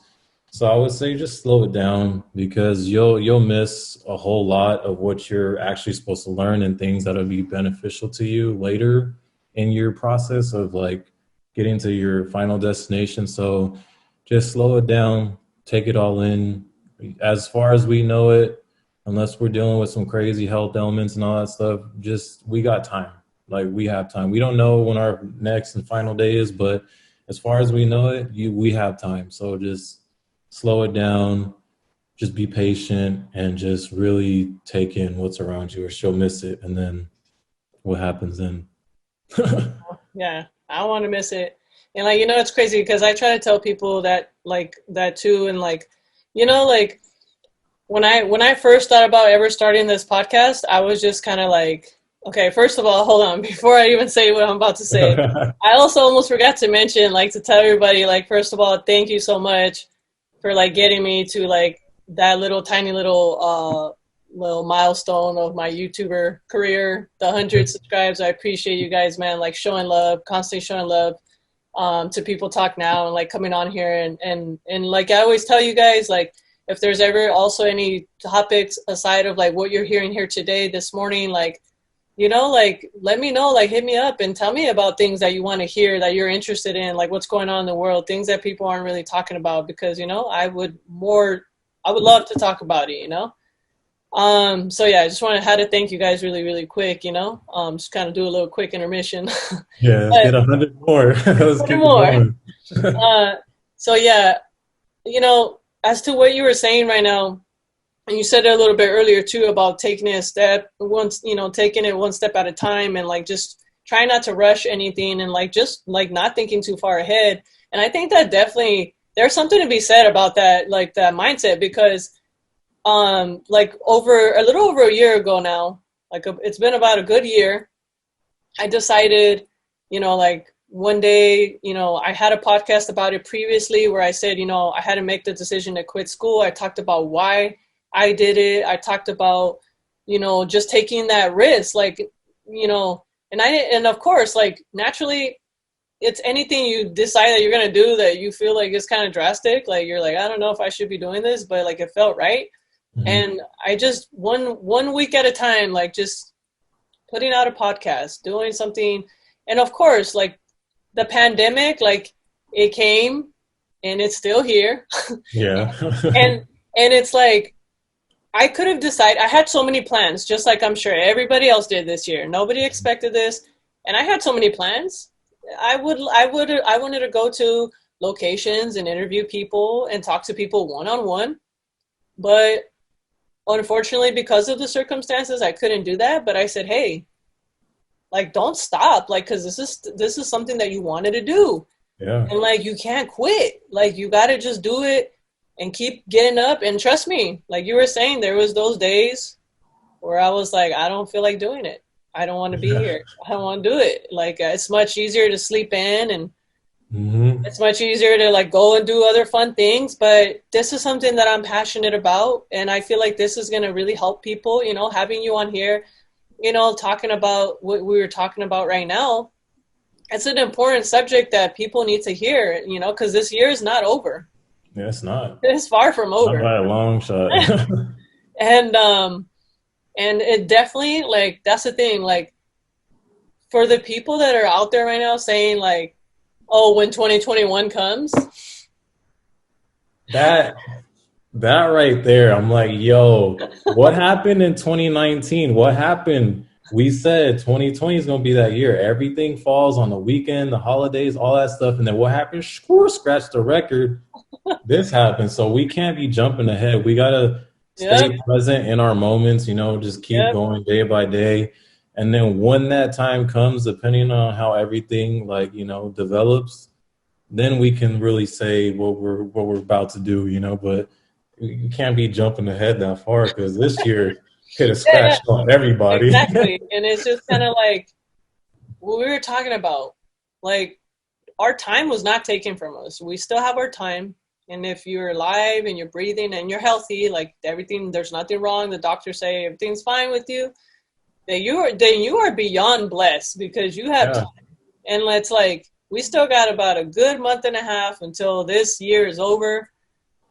So I would say just slow it down because you'll miss a whole lot of what you're actually supposed to learn and things that'll be beneficial to you later in your process of like getting to your final destination. So just slow it down, take it all in. As far as we know it, unless we're dealing with some crazy health elements and all that stuff, just we got time. Like we have time. We don't know when our next and final day is, but as far as we know it, we have time. So just slow it down, just be patient and just really take in what's around you, or she'll miss it. And then what happens then? Yeah, I don't want to miss it. And like, it's crazy because I try to tell people that like that too. And like, like when I first thought about ever starting this podcast, I was just kind of like, okay, first of all, hold on, before I even say what I'm about to say, I also almost forgot to mention, like, to tell everybody, like, first of all, thank you so much for like getting me to like that little tiny little milestone of my YouTuber career, the 100 subscribes. I appreciate you guys, man, like showing love, constantly showing love to People Talk Now, and like coming on here and like I always tell you guys, like, if there's ever also any topics aside of like what you're hearing here today, this morning, like, like let me know, like hit me up and tell me about things that you want to hear, that you're interested in, like what's going on in the world, things that people aren't really talking about, because, I would love to talk about it. So yeah, I just had to thank you guys really, really quick, just kind of do a little quick intermission. Yeah, let's But get 100 more. Let's put keep it more. going. Uh, so yeah, as to what you were saying right now, and you said it a little bit earlier too about taking it a step once, taking it one step at a time, and like just try not to rush anything, and like just like not thinking too far ahead. And I think that definitely there's something to be said about that, like that mindset, because like over a little over a year ago now, like it's been about a good year, I decided, like one day, I had a podcast about it previously where I said, I had to make the decision to quit school. I talked about why I did it. I talked about, just taking that risk, like, and of course, like naturally, it's anything you decide that you're going to do that you feel like is kind of drastic. Like you're like, I don't know if I should be doing this, but like it felt right. Mhm. And I just one week at a time, like just putting out a podcast, doing something. And of course, like the pandemic, like it came and it's still here. Yeah. and and it's like I could have decided, I had so many plans, just like I'm sure everybody else did this year. Nobody expected this. And I had so many plans. I wanted to go to locations and interview people and talk to people one on one. But unfortunately, because of the circumstances, I couldn't do that. But I said, hey, like don't stop, like, because this is something that you wanted to do, Yeah. and like you can't quit, like you got to just do it and keep getting up. And trust me, like you were saying, there was those days where I was like, I don't feel like doing it, I don't want to be Yeah. here, I don't want to do it. Like it's much easier to sleep in, and Hmm. it's much easier to like go and do other fun things, but this is something that I'm passionate about, and I feel like this is going to really help people, having you on here, talking about what we were talking about right now. It's an important subject that people need to hear, because this year is not over. Yeah, it's not. It's far from Not over. by a long shot. And it definitely, like, that's the thing, like, for the people that are out there right now saying like, oh, when 2021 comes. That that right there, I'm like, yo, what happened in 2019? What happened? We said 2020 is gonna be that year. Everything falls on the weekend, the holidays, all that stuff. And then what happened? Scratch the record. This happened. So we can't be jumping ahead. We gotta Yep, stay present in our moments, just keep yep. going day by day. And then when that time comes, depending on how everything like, develops, then we can really say what we're about to do, but you can't be jumping ahead that far because this year hit a Yeah, yeah, scratch on everybody. exactly. And it's just kind of like what we were talking about. Like, our time was not taken from us. We still have our time. And if you're alive and you're breathing and you're healthy, like everything, there's nothing wrong. The doctors say everything's fine with you. Then you are beyond blessed because you have Yeah, time. And it's like we still got about a good month and a half until this year is over.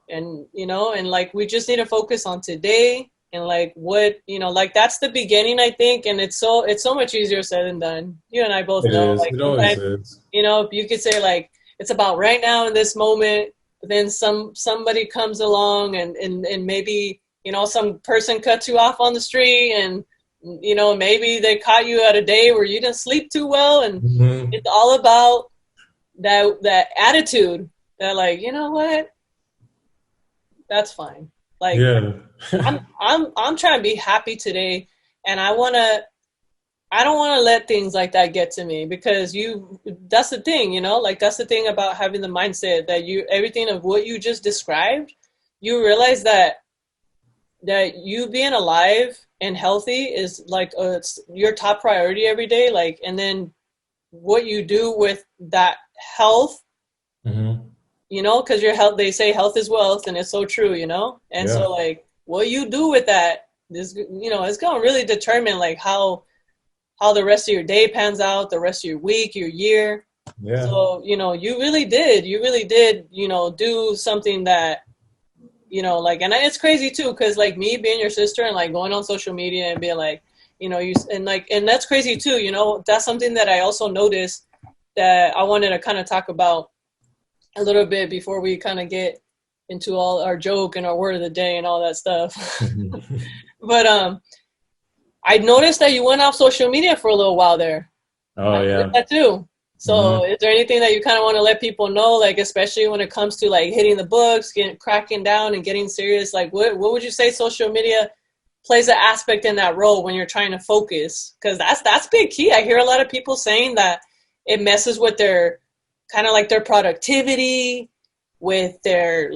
And and like we just need to focus on today, and like what, like that's the beginning, I think. And it's so much easier said than done. You and I both it know, is. like It always sometimes, is. you could say like it's about right now in this moment, but then somebody comes along and maybe some person cuts you off on the street, and maybe they caught you at a day where you didn't sleep too well, and Hmm. it's all about that attitude that, like, what, that's fine. Like Yeah. I'm trying to be happy today, and I don't want to let things like that get to me, because that's the thing, like that's the thing about having the mindset that everything of what you just described, you realize that you being alive and healthy is like it's your top priority every day. Like, and then what you do with that health, Hmm. because your health, they say health is wealth, and it's so true, and Yeah. so like what you do with that is, it's going to really determine like how the rest of your day pans out, the rest of your week, your year. Yeah. So, you really did, do something that, like, and it's crazy too, because like me being your sister and like going on social media and being like, and that's crazy too, that's something that I also noticed that I wanted to kind of talk about a little bit before we kind of get into all our joke and our word of the day and all that stuff. But I noticed that you went off social media for a little while there. I Oh noticed yeah. that too. So, Hmm. is there anything that you kind of want to let people know, like especially when it comes to like hitting the books, getting cracking down, and getting serious? Like, what would you say social media plays an aspect in that role when you're trying to focus? Because that's big key. I hear a lot of people saying that it messes with their kind of like their productivity, with their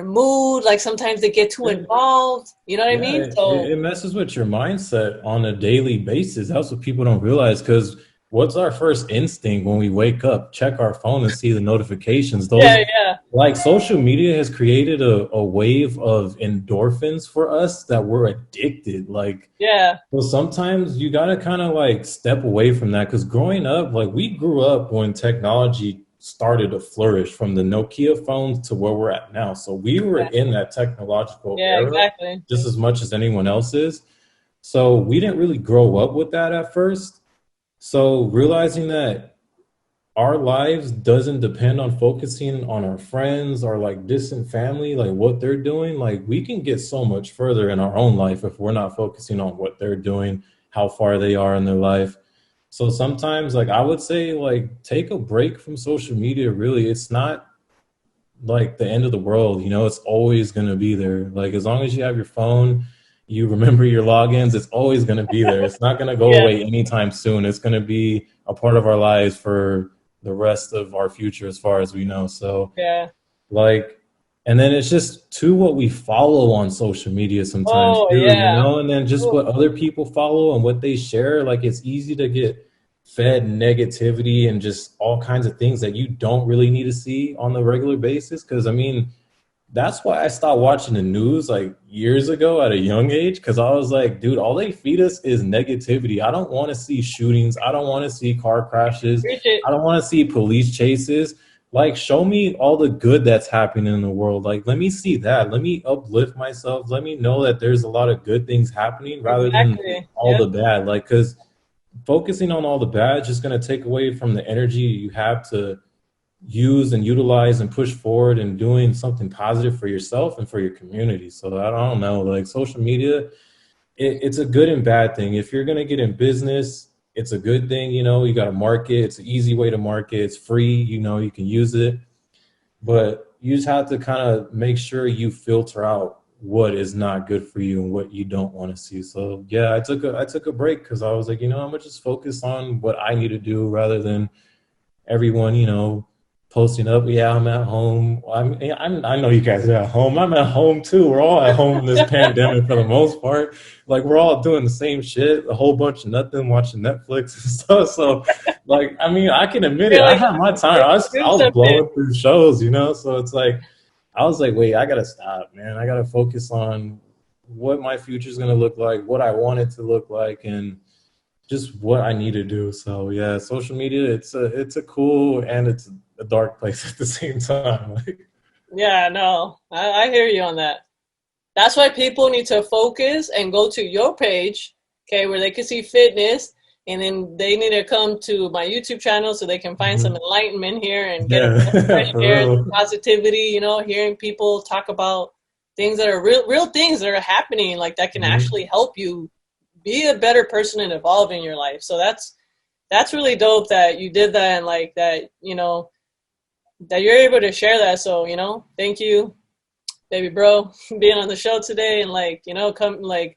mood. Like sometimes they get too involved. You know what I Yeah, mean? it So messes with your mindset on a daily basis. That's what people don't realize. Because what's our first instinct when we wake up? Check our phone and see the notifications. yeah, Those, yeah, like, social media has created a wave of endorphins for us that we're addicted. Like, yeah, well, sometimes you got to kind of like step away from that, because growing up, like, we grew up when technology started to flourish from the Nokia phones to where we're at now. So we were yeah, in that technological yeah, era exactly. just as much as anyone else is. So we didn't really grow up with that at first. So realizing that our lives doesn't depend on focusing on our friends or like distant family, like what they're doing, like we can get so much further in our own life if we're not focusing on what they're doing, how far they are in their life. So sometimes, like, I would say, like, take a break from social media. Really, it's not like the end of the world. It's always going to be there. Like, as long as you have your phone, you remember your logins, it's always going to be there. It's not going to go Yeah, away anytime soon. It's going to be a part of our lives for the rest of our future, as far as we know. So, yeah. like, and then it's just to what we follow on social media sometimes Oh too, yeah. and then just Ooh, what other people follow and what they share. Like, it's easy to get fed negativity and just all kinds of things that you don't really need to see on the regular basis. Because I mean, that's why I stopped watching the news like years ago at a young age, because I was like, dude, all they feed us is negativity. I don't want to see shootings. I don't want to see car crashes. preach it. I don't want to see police chases. Like, show me all the good that's happening in the world. Like, let me see that. Let me uplift myself. Let me know that there's a lot of good things happening rather than Exactly. all Yep. the bad. Like, because focusing on all the bad is just going to take away from the energy you have to use and utilize and push forward and doing something positive for yourself and for your community. So I don't know, like, social media, it's a good and bad thing. If you're going to get in business, it's a good thing. You got to market. It's an easy way to market. It's free. You can use it, but you just have to kind of make sure you filter out what is not good for you and what you don't want to see. So yeah, I took a break because I was like, I'm gonna just focus on what I need to do rather than everyone, posting up. Yeah, I'm at home. I know you guys are at home. I'm at home too. We're all at home in this pandemic for the most part. Like, we're all doing the same shit, a whole bunch of nothing, watching Netflix and stuff. So, like, I mean, I can admit it. Feel I like had my time. you I was, do I was something. blowing through shows. So it's like, I was like, wait, I gotta stop, man. I gotta focus on what my future is gonna look like, what I want it to look like, and just what I need to do. So yeah, social media, it's a cool and it's a dark place at the same time. Like, Yeah, no, I hear you on that. That's why people need to focus and go to your page, okay, where they can see fitness, and then they need to come to my YouTube channel so they can find some mhm. enlightenment here and get a breath of Yeah, fresh for air, some real. positivity, hearing people talk about things that are real things that are happening, like that can Mhm. actually help you be a better person and evolve in your life. So that's really dope that you did that, and like that, that you're able to share that. So, thank you. baby bro, being on the show today, and like, come like,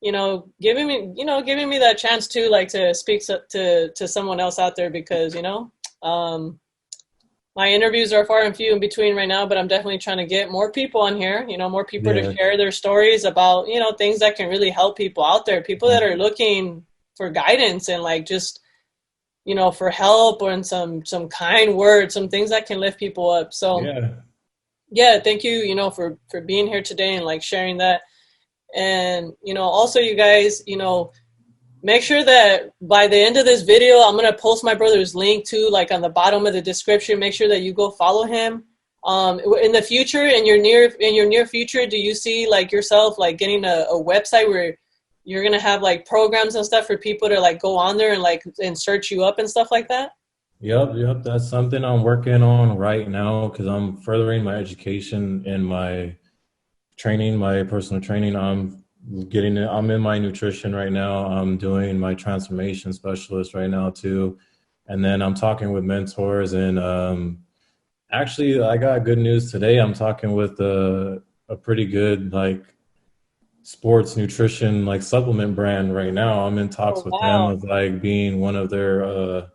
giving me that chance too, like to speak to someone else out there, because um, my interviews are far and few in between right now, but I'm definitely trying to get more people on here, more people to Yeah. share their stories about, things that can really help people out there, people that are looking for guidance and like just, for help, or in some kind words, some things that can lift people up. So Yeah. yeah, thank you, for being here today and like sharing that. And, also you guys, make sure that by the end of this video, I'm going to post my brother's link too, like on the bottom of the description. Make sure that you go follow him. In the future, in your near future, do you see like yourself like getting a website where you're going to have like programs and stuff for people to like go on there and like and search you up and stuff like that? Yep. That's something I'm working on right now because I'm furthering my education and my training, my personal training. I'm in my nutrition right now. I'm doing my transformation specialist right now too. And then I'm talking with mentors and actually I got good news today. I'm talking with a pretty good like sports nutrition like supplement brand right now. I'm in talks Oh, with them wow. of like being one of their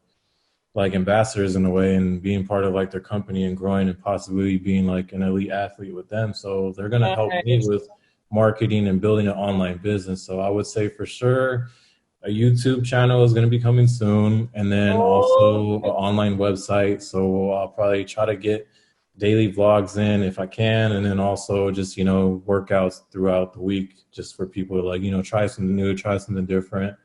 like ambassadors in a way and being part of like their company and growing and possibly being like an elite athlete with them. So they're going to help me Nice. with marketing and building an online business. So I would say for sure a YouTube channel is going to be coming soon, and then Oh, also an online website. So I'll probably try to get daily vlogs in if I can, and then also just workouts throughout the week just for people to like try something new, try something different,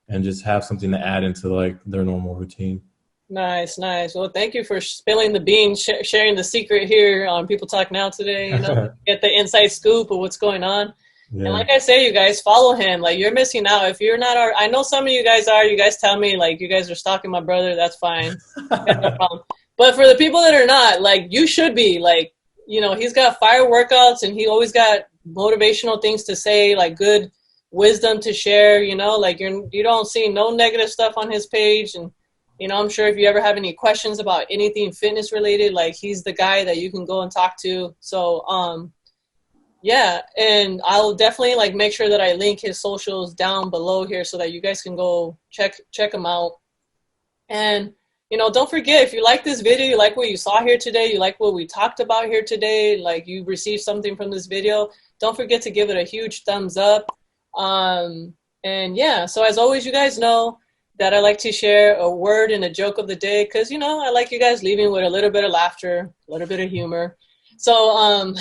and just have something to add into like their normal routine. nice, nice. Well, thank you for spilling the beans, sharing the secret here on People Talk Now today. Get the inside scoop of what's going on. And Yeah. like I say, you guys follow him. Like, you're missing out if you're not. I know some of you guys are. You guys tell me like you guys are stalking my brother. That's fine. Got no problem. But for the people that are not, like, you should be. Like, he's got fire workouts, and he always got motivational things to say, like good wisdom to share. Like you don't see no negative stuff on his page. And I'm sure if you ever have any questions about anything fitness related, like he's the guy that you can go and talk to. So yeah, and I'll definitely like make sure that I link his socials down below here so that you guys can go check him out. And don't forget, if you like this video, you like what you saw here today, you like what we talked about here today, like you received something from this video, don't forget to give it a huge thumbs up. And yeah, so as always, you guys know that I like to share a word and a joke of the day because I like you guys leaving with a little bit of laughter, a little bit of humor. So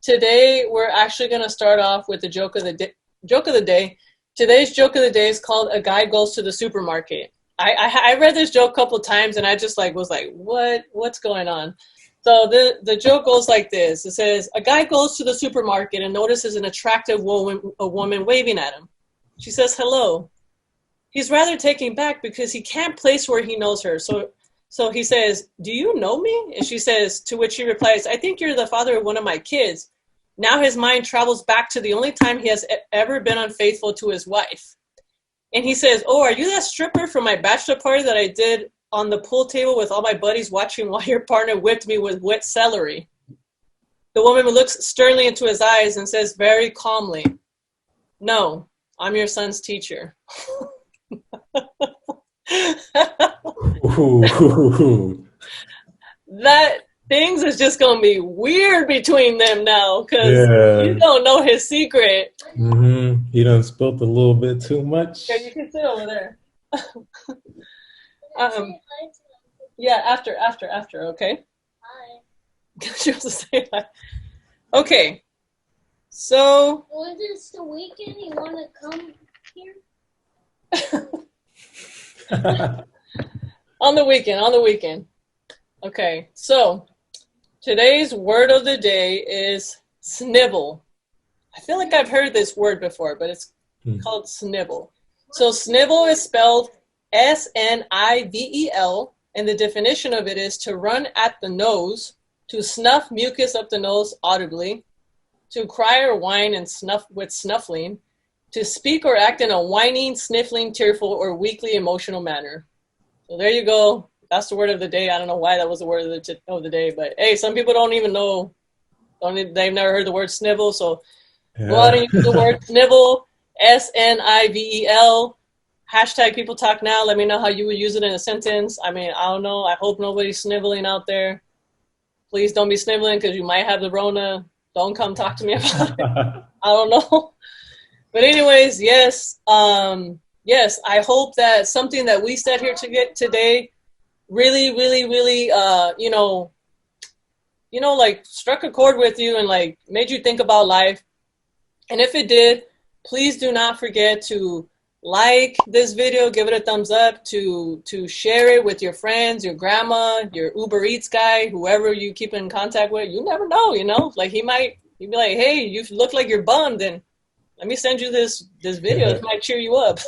today we're actually going to start off with the joke of the day. Today's joke of the day is called "A Guy Goes to the Supermarket." I read this joke a couple of times and I just like was like, what's going on? So the joke goes like this. It says, a guy goes to the supermarket and notices an attractive woman waving at him. She says hello. He's rather taken back because he can't place where he knows her. So he says, do you know me? And she says, to which she replies, I think you're the father of one of my kids. Now his mind travels back to the only time he has ever been unfaithful to his wife. And he says, oh, are you that stripper from my bachelor party that I did on the pool table with all my buddies watching while your partner whipped me with wet celery? The woman looks sternly into his eyes and says very calmly, no, I'm your son's teacher. Ooh. That things is just going to be weird between them now because you Yeah. don't know his secret. You done spilt a little bit too much. Yeah, you can sit over there. um, yeah, after, okay? Hi. She wants to say hi. Okay, so. Was this the weekend? You want to come here? On the weekend. Okay, so today's word of the day is snivel. I feel like I've heard this word before, but it's called snivel. So snivel is spelled S-N-I-V-E-L, and the definition of it is to run at the nose, to snuff mucus up the nose audibly, to cry or whine and snuff with snuffling, to speak or act in a whining, sniffling, tearful, or weakly emotional manner. So there you go. That's the word of the day. I don't know why that was the word of the day, but hey, some people don't even know they've never heard the word snivel, so go Yeah. out and use the word snivel, SNIVEL. Hashtag people talk now. Let me know how you would use it in a sentence. I mean, I don't know. I hope nobody's sniveling out there. Please don't be sniveling because you might have the Rona. Don't come talk to me about it. I don't know. But anyways, yes. Yes, I hope that something that we said here to get today really, really, really, like struck a chord with you and like made you think about life. And if it did, please do not forget to like this video, give it a thumbs up, to share it with your friends, your grandma, your Uber Eats guy, whoever you keep in contact with. You never know, like he'd be like, hey, you look like you're bummed, and let me send you this video. It might cheer you up.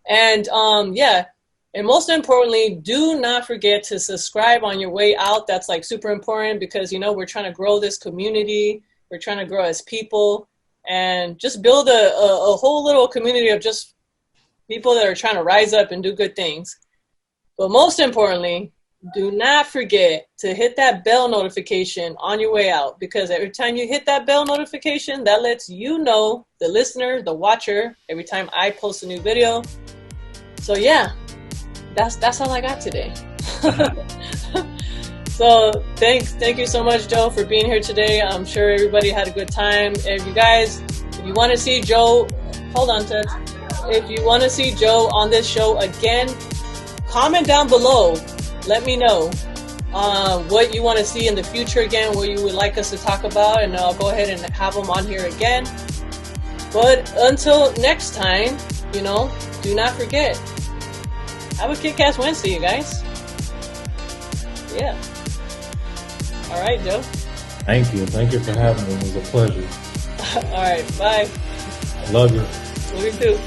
And yeah, and most importantly, do not forget to subscribe on your way out. That's like super important because we're trying to grow this community. We're trying to grow as people and just build a whole little community of just people that are trying to rise up and do good things. But most importantly, do not forget to hit that bell notification on your way out, because every time you hit that bell notification, that lets you know, the listener, the watcher, every time I post a new video. So yeah, that's all I got today. So thank you so much, Joe, for being here today. I'm sure everybody had a good time. If you want to see Joe, hold on, Ted. If you want to see Joe on this show again, comment down below. Let me know what you want to see in the future again, what you would like us to talk about, and I'll go ahead and have him on here again. But until next time, do not forget, have a kick-ass Wednesday, you guys. Yeah. All right, Joe. Thank you. Thank you for having me. It was a pleasure. All right, bye. I love you. Love you too.